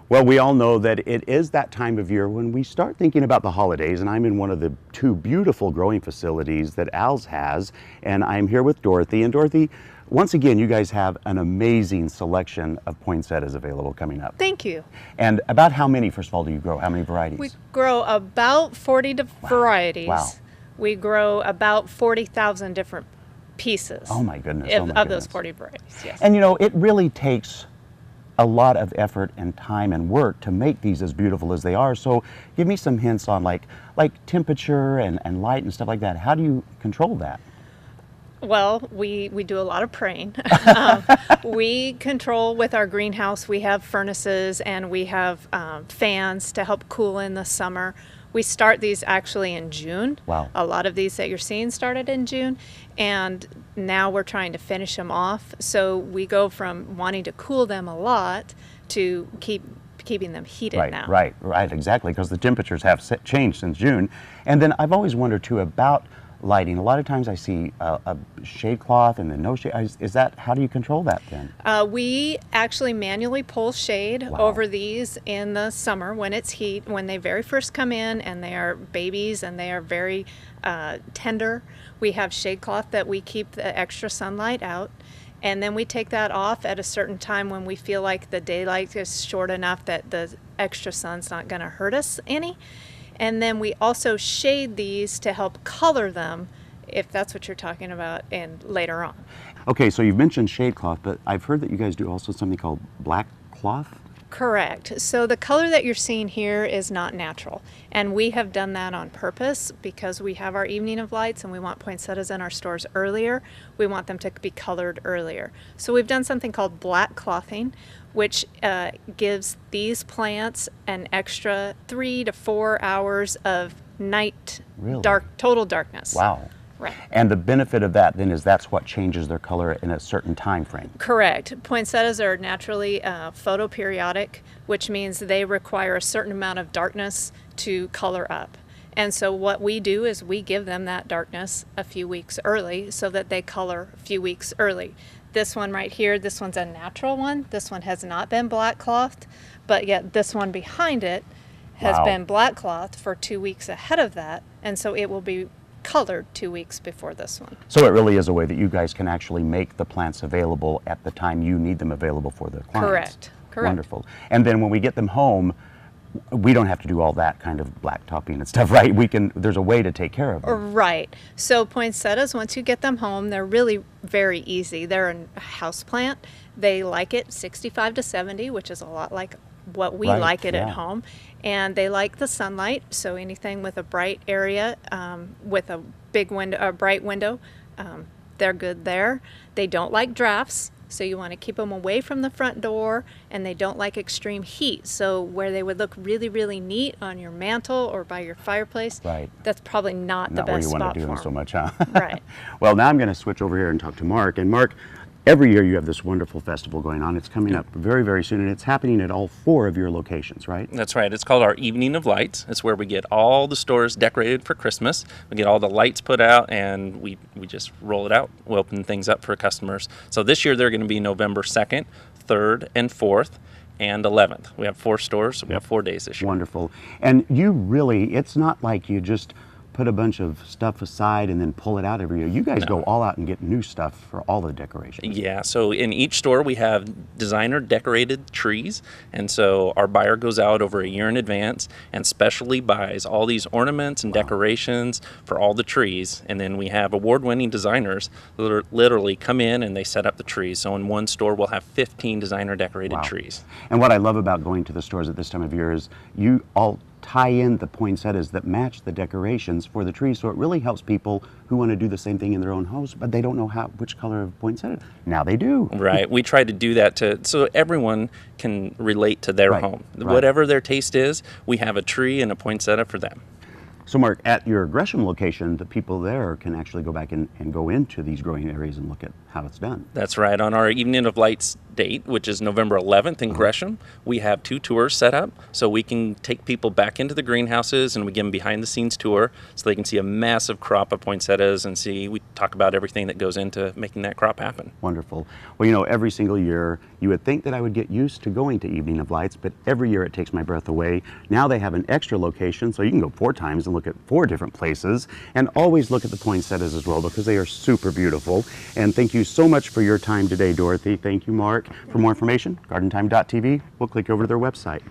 Well, we all know that it is that time of year when we start thinking about the holidays, and I'm in one of the two beautiful growing facilities that Al's has, and I'm here with Dorothy. And Dorothy, once again, you guys have an amazing selection of poinsettias available coming up. Thank you. And about how many, first of all, do you grow? How many varieties? We grow about 40 varieties. Wow. We grow about 40,000 different pieces. Oh my goodness. Of those 40 varieties, yes. And you know, it really takes a lot of effort and time and work to make these as beautiful as they are. So give me some hints on like temperature and light and stuff like that. How do you control that? Well, we do a lot of praying. We control with our greenhouse. We have furnaces and we have fans to help cool in the summer. We start these actually in June. Wow. A lot of these that you're seeing started in June, and now we're trying to finish them off. So we go from wanting to cool them a lot to keeping them heated now. Right, exactly, because the temperatures have changed since June. And then I've always wondered too about lighting. A lot of times I see a shade cloth and then no shade. Is that, how do you control that then? We actually manually pull shade over these in the summer when it's heat, when they very first come in and they are babies and they are very tender. We have shade cloth that we keep the extra sunlight out. And then we take that off at a certain time when we feel like the daylight is short enough that the extra sun's not going to hurt us any. And then we also shade these to help color them, if that's what you're talking about, and later on. Okay, so you've mentioned shade cloth, but I've heard that you guys do also something called black cloth? Correct. So the color that you're seeing here is not natural. And we have done that on purpose because we have our evening of lights and we want poinsettias in our stores earlier. We want them to be colored earlier. So we've done something called black clothing, which gives these plants an extra 3 to 4 hours of night, total darkness. Wow. Right. And the benefit of that then is that's what changes their color in a certain time frame. Correct. Poinsettias are naturally photoperiodic, which means they require a certain amount of darkness to color up. And so what we do is we give them that darkness a few weeks early so that they color a few weeks early. This one right here, this one's a natural one. This one has not been black clothed, but yet this one behind it has been black clothed for 2 weeks ahead of that. And so it will be colored 2 weeks before this one. So it really is a way that you guys can actually make the plants available at the time you need them available for the clients. Correct. Wonderful. And then when we get them home, we don't have to do all that kind of black topping and stuff, right? There's a way to take care of them. Right. So poinsettias, once you get them home, they're really very easy. They're a house plant. They like it 65 to 70, which is a lot like what we like it at home. And they like the sunlight, so anything with a bright area, with a big window, a bright window, they're good there. They don't like drafts, so you want to keep them away from the front door, and they don't like extreme heat. So where they would look really, really neat on your mantle or by your fireplace, that's probably not the best spot for them. Not where you want to do them so much, huh? Right. Well, now I'm going to switch over here and talk to Mark. And Mark, every year you have this wonderful festival going on. It's coming up very, very soon, and it's happening at all 4 of your locations, right? That's right. It's called our Evening of Lights. It's where we get all the stores decorated for Christmas. We get all the lights put out, and we just roll it out. We open things up for customers. So this year they're going to be November 2nd, 3rd, and 4th, and 11th. We have 4 stores, so we have 4 days this year. Wonderful. And you really, it's not like you just put a bunch of stuff aside and then pull it out every year. You guys go all out and get new stuff for all the decorations. Yeah, so in each store we have designer decorated trees, and so our buyer goes out over a year in advance and specially buys all these ornaments and decorations for all the trees, and then we have award-winning designers that literally come in and they set up the trees. So in one store we'll have 15 designer decorated trees. And what I love about going to the stores at this time of year is you all tie in the poinsettias that match the decorations for the trees, so it really helps people who want to do the same thing in their own house, but they don't know which color of poinsettia. Now they do. Right. We try to do that so everyone can relate to their home. Whatever their taste is, we have a tree and a poinsettia for them. So Mark, at your Gresham location, the people there can actually go back and go into these growing areas and look at how it's done. That's right. On our Evening of Lights date, which is November 11th in Gresham, we have 2 tours set up so we can take people back into the greenhouses and we give them behind the scenes tour so they can see a massive crop of poinsettias and we talk about everything that goes into making that crop happen. Wonderful. Well, you know, every single year you would think that I would get used to going to Evening of Lights, but every year it takes my breath away. Now they have an extra location, so you can go 4 times and look at 4 different places, and always look at the poinsettias as well because they are super beautiful. And thank you so much for your time today, Dorothy. Thank you, Mark. For more information, gardentime.tv. We'll click over to their website.